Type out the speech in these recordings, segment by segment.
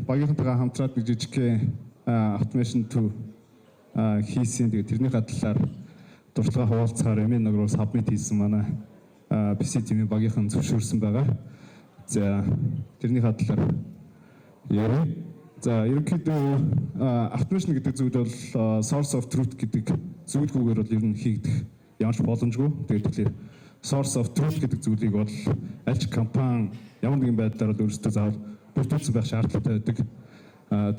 багийнхантайгаа хамтраад нэг жижиг automation to хийсэн. Тэгээд тэрний хадлаар дурталгаа хуваалцахаар эмээ нэг руу сабмит хийсэн манай PC team-ийн багийнхан зөвшөөрсөн байгаа. За тэрний хадлаар яа. За ерөнхийдөө automation гэдэг зүйл бол source of truth гэдэг зүйлгүйгээр бол ер нь хийгдэх ямарч боломжгүй. Тэгээд тэгэхээр source of truth гэдэг зүйлийг бол аль ч компани ямар нэгэн байдлаар бол өөрсдөө заавал бүрдүүлсэн байх шаардлагатай байдаг.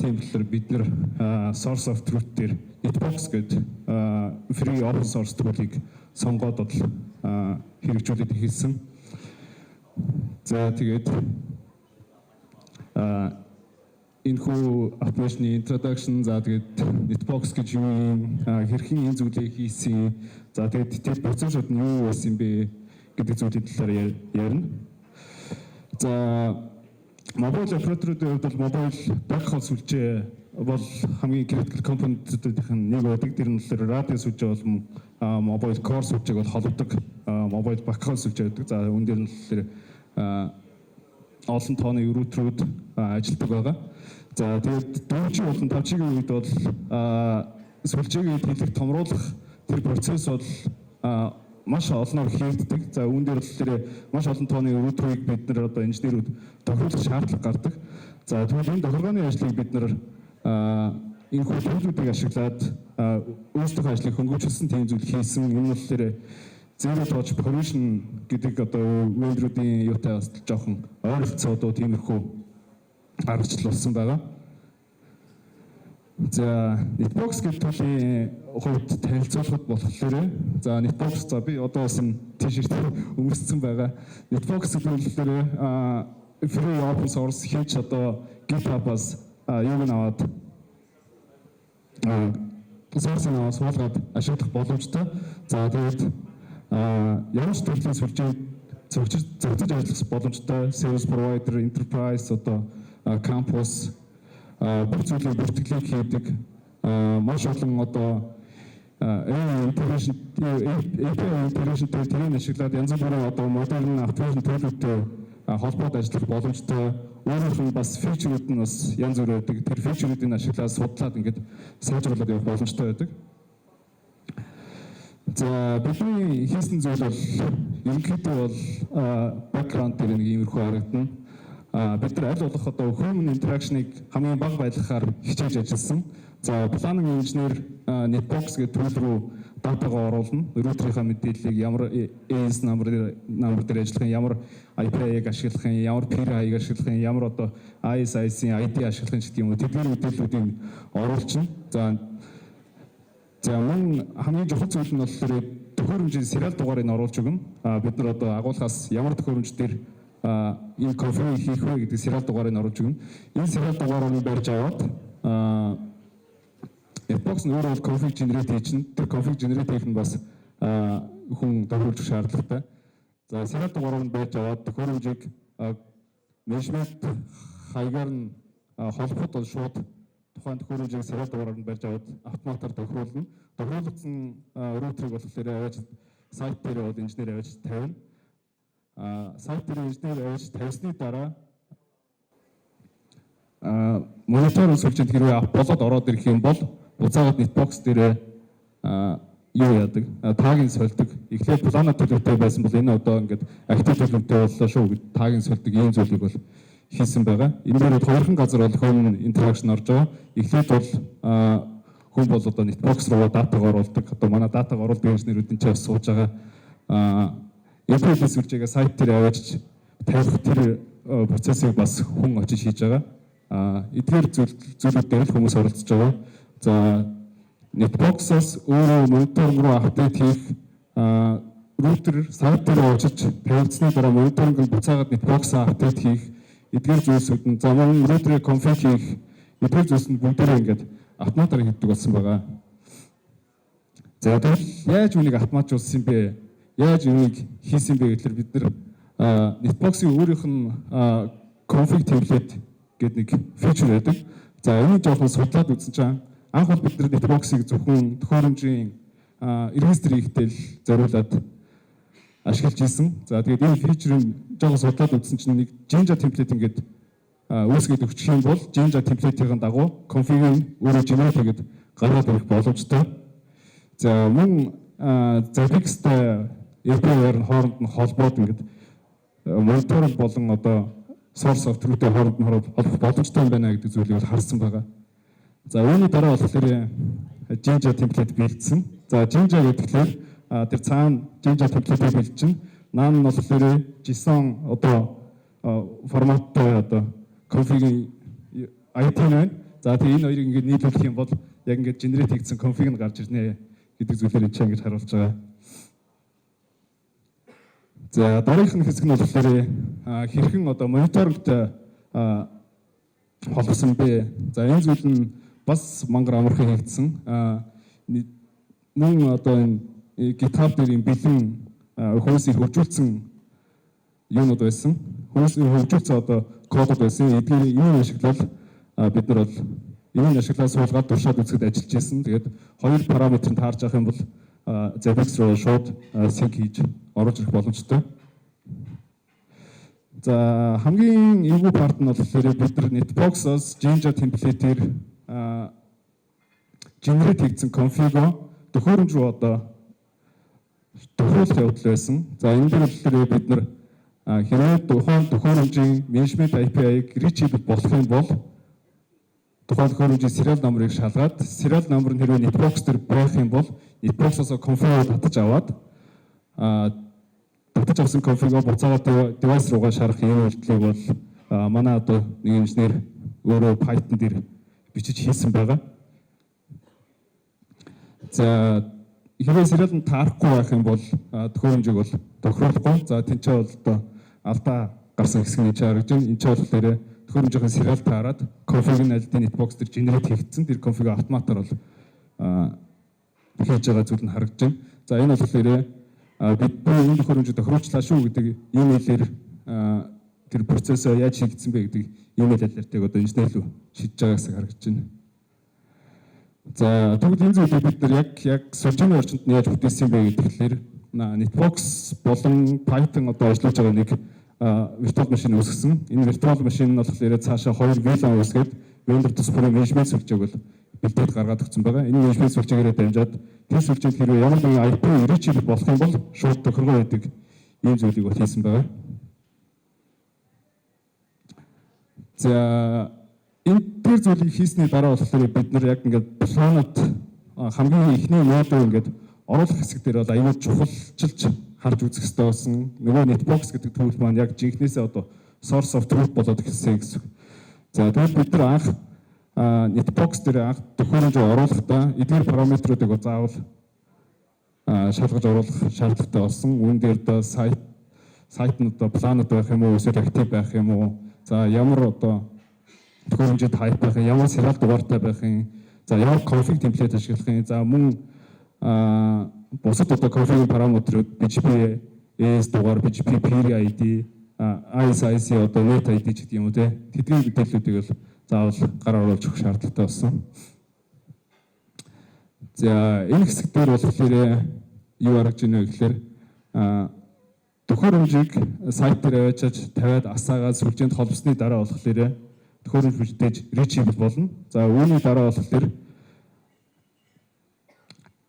Тийм болохоор бид нэр source of truth дээр Netbox гэдэг free open source tool-ыг сонгоод бол хэрэгжүүлээд хийсэн. За тэгээд энэ хүү automation introduction за тэгээд Netbox гэж юу юм хэрхэн энэ зүйлийг хийсэн. За тэгээд тэр процессыг нь юу байсан бэ гэдэг зүйлийн талаар ярина. За mobile operator-уудын хувьд бол mobile backhaul сүлжээ бол хамгийн critical component-уудын нэг байдаг. Тэр нь болохоор radio сүлжээ болон mobile core сүлжээг бол холбодог mobile backhaul сүлжээ байдаг. За үүн дээр нь болохоор олон тооны router-ууд ажилладаг байгаа. За тэгээд 4G болон 5G-ийн үед бол сүлжээг хэлэх томруулах тэр процесс бол маш олноор хийгддэг. За үүн дээр болохоор маш олон тооны router-ыг бид нэр одоо инженерүүд тохируулах шаардлага гардаг. За тэгвэл энэ тохиргооны ажлыг бид нэр энэ хөлбөрүүдийг ашиглаад өөрсдийнхөө ажлыг хөнгөвчлсөн тийм зүйл хийсэн. Энэ нь болохоор Zero Touch Provision гэдэг одоо vendor-уудын юутай бас жоохон ойролцоодоо тиймэрхүү аргачлалсан байгаа. За Netbox гэдэг төлөвийн хувьд танилцуулахад болохоор за Netbox за би одоо бас энэ t-shirt өмссөн байгаа. Netbox гэдэг болохоор free open source хийж одоо GitHub-аас юуг аваад source-ыг суулгаад ашиглах боломжтой. За тэгээд ямар ч төрлийн сүлжээг зөвчөж ажиллах боломжтой service provider, enterprise одоо campus бүх зүйлийг бүртгэлийг хийдэг маш олон одоо integration тэрийг ашиглаад янз бүрийн одоо модерн automation төлөвтэй холбоод ажиллах боломжтой. Өөрөөр нь бас фичерүүд нь бас янз бүр байдаг. Тэр фичерүүдийг ашиглаад судлаад ингээд сайжруулад явах боломжтой байдаг. За бидний хийсэн зүйл бол ерөнхийдөө бол background дээр нэг иймэрхүү харагдана. Бид нар аль болох одоо human interaction-ыг хамгийн бага байдлахаар хичээж ажилласан. За planning engineer Netbox гэдэг tool руу датагаа оруулна. Router-ийнхаа мэдээллийг ямар AS number дээр ажиллах юм, ямар IP-ийг ашиглах юм, ямар PRI-ийг ашиглах юм, ямар одоо ISIC-ийн ID ашиглах юм гэдэг юм уу. Тэдгээр мэдээллүүдийг оруулчихна. За мөн хамгийн чухал зүйл нь болохоор төхөөрөмжийн serial дугаарыг оруулж өгнө. Бид нар одоо агуулгаас ямар төхөөрөмж дээр энэ конфиг хийх вэ гэдэг serial дугаарыг оруулж өгнө. Энэ serial дугаарыг барьж аваад Netbox нь өөрөө config generate хийж, тэр config generate хийх нь бас хүн тохиолж шаардлагатай. За serial дугаарыг барьж аваад төхөөрөмжийг management хаягаар нь холбоход шууд тухайн төхөөрөмжийг serial дугаараар нь барьж аваад автоматар тохируулна. Тохируулсан router-ыг болохоор аваад сайт дээр бол инженер аваад тавина. Сайт дээр инженер аваад тавьсны дараа монитор сүлжээнд хэрвээ болоод ороод ирэх юм бол буцаагаад Netbox дээр юу яадаг? Тагийн сольдог. Эхлээд плана төлөвтэй байсан бол энэ одоо ингээд актив төлөвтэй боллоо шүү гэд тагийн сольдог ийм зүйлийг бол хийсэн байгаа. Энэ дээр хоёрхан газар бол human interaction орж байгаа. Эхлээд бол хүн бол одоо Netbox руу датагаа оруулдаг. Одоо манай датагаа оруулдаг инженерүүдийн ч бас сууж байгаа. Интерфейс сүлжээгээ сайт дээр аваач тавих тэр процессыг бас хүн очиж хийж байгаа. Эдгээр зүйлүүд дээр л хүмүүс оролцож байгаа. За Netbox-аас өөрөө монитор руу апдейт хийх router сайт дээр очиж тавигдсны дараа мониторинг буцаагаад Netbox-аа апдейт хийх эдгээр зүйлсүүд нь за мөн router-ийг config хийх эдгээр зүйлс нь бүгдээрээ ингээд автоматар хийдэг болсон байгаа. За тэгвэл яаж үнийг автоматжуулсан бэ? Яаж үнийг хийсэн бэ гэхээр бид нар Netbox-ийн өөрийнх нь config template гэдэг нэг feature байдаг. За энийг жоохон судлаад үзсэн чинь анх бол бид нар Netbox-ыг зөвхөн төхөөрөмжийн регистр хийхдээ л зориулаад ашиглаж ирсэн. За тэгээд энэ feature-ыг жоохон судлаад үзсэн чинь нэг Jinja template ингээд үүсгэж өгчих юм бол Jinja template-ийн дагуу config-ийг өөрөө generate хийгээд гаргаад ирэх боломжтой. За мөн Zabbix-тэй API-аар хооронд нь холбоод ингээд монитор болон одоо source software-тэй хооронд нь холбох боломжтой юм байна гэдэг зүйлийг харсан байгаа. За үүний дараа болохоор Jinja template бэлдсэн. За Jinja гэхлээр тэр цаана Jinja template бэлдсэн. Наан нь болохоор JSON одоо форматтай одоо config IT байна. За тэгээ энэ хоёрыг ингээд нийлүүлэх юм бол яг ингээд generate хийгдсэн config нь гарч ирнэ гэдэг зүйлээр энэ ингэж харуулж байгаа. За дараагийн хэсэг нь болохоор хэрхэн одоо мониторингтэй холбосон бэ? За энэ зүйл нь бас мангар амархан хийгдсэн. Мөн одоо энэ GitHub дээр юм бэлэн хөөсийг хөгжүүлсэн юунууд байсан. Хөөсийг хөгжүүлсэн одоо кодууд байсан. Эдгээр энэ ашиглал бид нар бол энэ ашиглал суулгаад туршаад үзэхэд ажиллаж байсан. Тэгээд хоёр параметрыг таарж авах юм бол Zabbix руу шууд sync хийж оруулж ирэх боломжтой. За хамгийн эвгүй парт нь болохоор бид нар Netbox-оос Jinja template-ээр generate хийгдсэн config-о төхөөрөмж рүү одоо тохируулах явдал байсан. За энэ дээр бид нар хэрвээ тухайн төхөөрөмжийн management API-г reachable болох юм бол тухайн төхөөрөмжийн serial номерыг шалгаад serial номер нь хэрвээ Netbox дээр байх юм бол Netbox-оос config-ыг татаж аваад татаж авсан config-ыг буцаагаад device руугаа шарах юм үйлдэлийг бол манай одоо нэг инженер өөрөө Python дээр бичиж хийсэн байгаа. За хэрвээ serial нь таарахгүй байх юм бол төхөөрөмжийг бол тохируулахгүй. За тэнцээ бол одоо алдаа гарсан хэсэг нь харагдж байна. Энд чинь болохоор төхөөрөмжийн serial таарад config нь аль Netbox дээр generate хийгдсэн. Тэр config автоматар бол хийж байгаа зүйл нь харагдж байна. За энэ болохоор бид энэ төхөөрөмжийг тохируулчлаа шүү гэдэг имэйлээр тэр процессоо яаж хийгдсэн бэ гэдэг имэйл алертыг одоо инженер рүү шийдэж байгаа гэсэн харагдж байна. За тэгвэл энэ зүйлийг бид нар яг сольжны орчинд нь яаж бүтээсэн бэ гэхээр Netbox болон Python одоо ажиллаж байгаа нэг виртуал машин үүсгэсэн. Энэ виртуал машин нь болохоор цаашаа хоёр VLAN үүсгээд vendor to spring management сүлжээг бол бэлдээд гаргаад өгсөн байгаа. Энэ management сүлжээгээр дамжаад тэр сүлжээнд хэрвээ ямар нэгэн IP reachable болох юм бол шууд тохиргоо байдаг ийм зүйлийг бол хийсэн байгаа. За энэ тэр зүйлийг хийсний дараа болохоор бид нар яг ингээд планет хамгийн ихний модуль ингээд оруулах хэсэг дээр бол аюул чухалчилж харж үзэх хэрэгтэй болсон. Нөгөө Netbox гэдэг түүх маань яг жинхнээсээ одоо source of truth болоод эхэлсэн гэсэн. За тэгвэл бид нар анх Netbox дээр анх төхөөрөмжөө оруулахдаа эдгээр параметруудыг заавал шалгаж оруулах шаардлагатай болсон. Үүн дээр одоо сайт нь одоо планет байх юм уу, эсвэл active байх юм уу? За ямар одоо төхөөрөмжөд type байх юм, ямар serial дугаартай байх юм, за ямар config template ашиглах юм, за мөн бусад одоо config параметрууд PGP AS дугаар, PGP peer ID, ISIC одоо net ID ч гэдэг юм уу те. Тэдгээр мэдээллүүдийг бол заавал гар оруулж өгөх шаардлагатай болсон. За энэ хэсэг дээр болохоор юу харагдж байна вэ гэхээр төхөөрөмжийг сайт дээр аваачиж тавиад асаагаад сүлжээнд холбосны дараа болохоор төхөөрөмж бүтээж reachable болно. За үүний дараа болохоор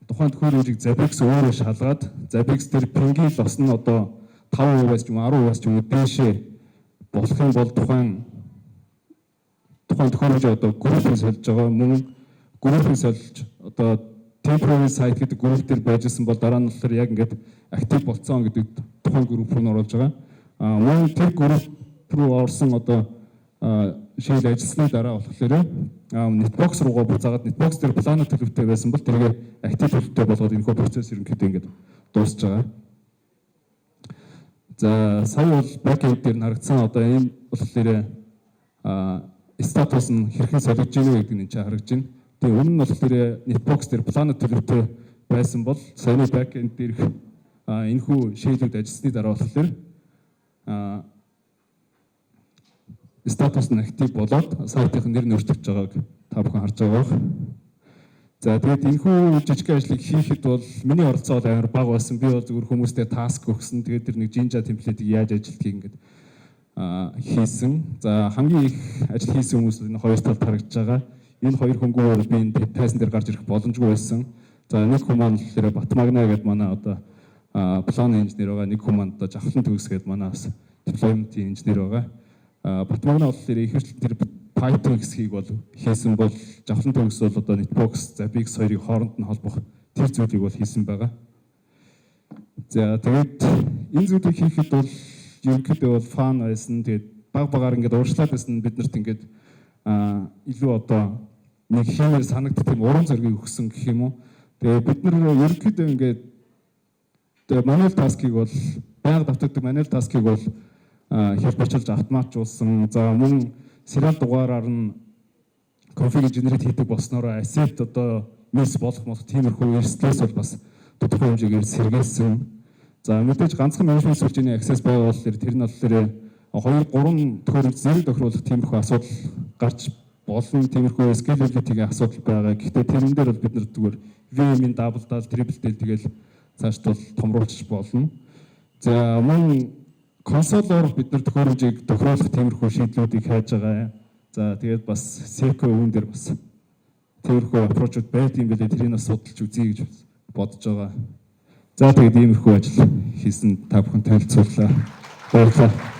тухайн төхөөрөмжийг Zabbix өөрөө шалгаад Zabbix дээр ping-ийн лос нь одоо 5%-аас ч юм 10%-аас ч юм уу дээшээ болох юм бол тухайн төхөөрөмж одоо группийг сольж байгаа. Мөн группийг сольж одоо temporary site гэдэг групп дээр байжсэн бол дараа нь болохоор яг ингээд актив болцсон гэдэг тухайн групп руу оруулж байгаа. Мөн тэр групп руу орсон одоо шийдэл ажилласны дараа болохоор Netbox руугаа буцаагаад Netbox дээр планет төлөвтэй байсан бол тэргээ актив төлөвтэй болгоод энэ хөө процесс ерөнхийдөө ингээд дуусж байгаа. За сая бол backend дээр харагдсан одоо энэ болохоор статус нь хэрхэн солигдож байна гэдэг нь харагдж байна. Тэгээ өмнө нь болохоор Netbox дээр планет төлөвтэй байсан бол саяны backend дээрх энэхүү шийдлүүд ажилласны дараа болохоор статус нь актив болоод сайтын нэр нь өөрчлөгдөж байгааг та бүхэн харж байгаа. За тэгээд энэхүү жижиг ажлыг хийхэд бол миний оролцоо амар бага байсан. Би бол зөвхөн хүмүүстэй таск өгсөн. Тэгээд тэр нэг Jinja template-ийг яаж ажиллахыг ингээд хийсэн. За хамгийн их ажил хийсэн хүмүүс энэ хоёр талд харагдаж байгаа. Энэ хоёр хөнгөө би энэ тайзан дээр гарч ирэх боломжгүй байсан. За нэг хүн маань болохоор Батмагна гэдэг манай одоо план инженер байгаа. Нэг хүн маань одоо Жавхлан төгс гэдэг манай бас дипломт инженер байгаа. Батмагна болохоор их хэвчлэн тэр Python хэсгийг бол хийсэн бол Жавхлан төгс бол одоо Netbox, Zabbix хоёрыг хооронд нь холбох тэр зүйлийг бол хийсэн байгаа. За тэгээд энэ зүйлийг хийхэд бол ерөнхийдөө бол фан байсан. Тэгээд баг багаар ингээд ууршлаад байсан биднэрт ингээд илүү одоо нэг хиймээр санагддаг тийм уран зориг өгсөн гэх юм уу. Тэгээд бид нар ерөнхийдөө ингээд manual task-ыг бол байнга давтагддаг manual task-ыг бол хэлбэрчилж автоматжуулсан. За мөн serial дугаараар нь config generate хийдэг болсноор asset одоо miss болох тиймэрхүү errors бол бас тодорхой хэмжээгээр сэргээсэн. За мэдээж ганцхан менежмент сүлжээний access байгаа бол тэр нь болохоор 2-3 төхөөрөмж зэрэг тохируулах тиймэрхүү асуудал гарч болно. Тиймэрхүү scalability-ийн асуудал байгаа. Гэхдээ тэрэн дээр бол бид нар зүгээр VM-ийн double daal, triple daal тэгэл цааш бол томруулчих болно. За мөн консолоор бид нар төхөөрөмжийг тохируулах тиймэрхүү шийдлүүдийг хайж байгаа. За тэгээд бас Seco үүн дээр бас тиймэрхүү approach-ууд байд юм билээ. Тэрийг бас судалж үзье гэж бодож байгаа. За тэгээд иймэрхүү ажил хийсэн та бүхэн танилцууллаа. Баярлалаа.